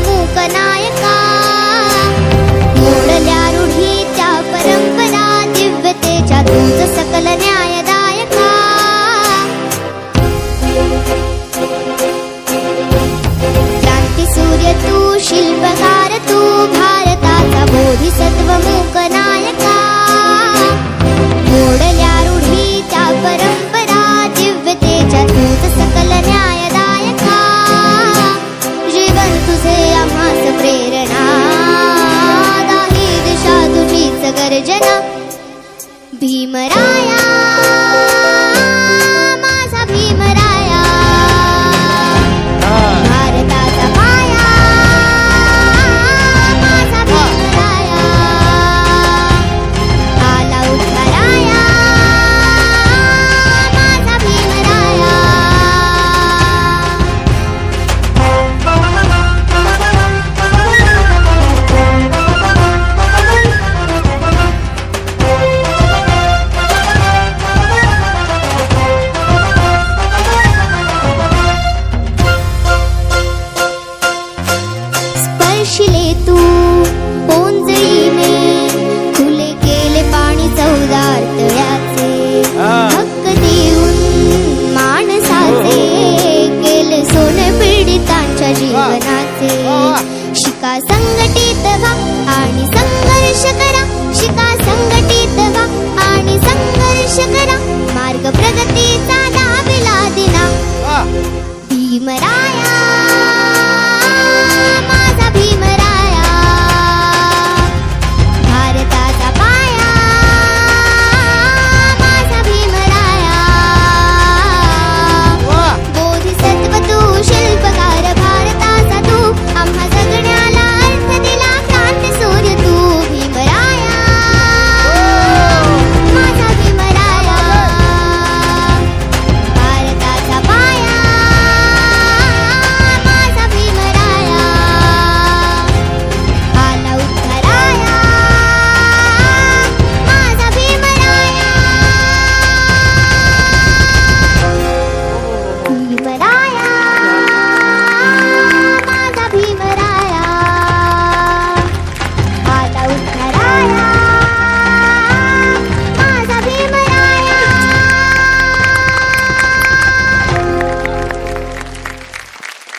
मूक नायका मोडल्या रूढीच्या परंपरा दिव्यतेच्या तूच सकल न्यायदायका क्रांती सूर्य तू शिल्पकार तू भारताचा बोधिसत्व मूक नायका मोडल्या रूढीच्या परंपरा दिव्यतेच्या तूच सकल न्यायदायका जीवन तुझे आम्हास प्रेरणा दाही दिशा तुझीच गर्जना भीमराया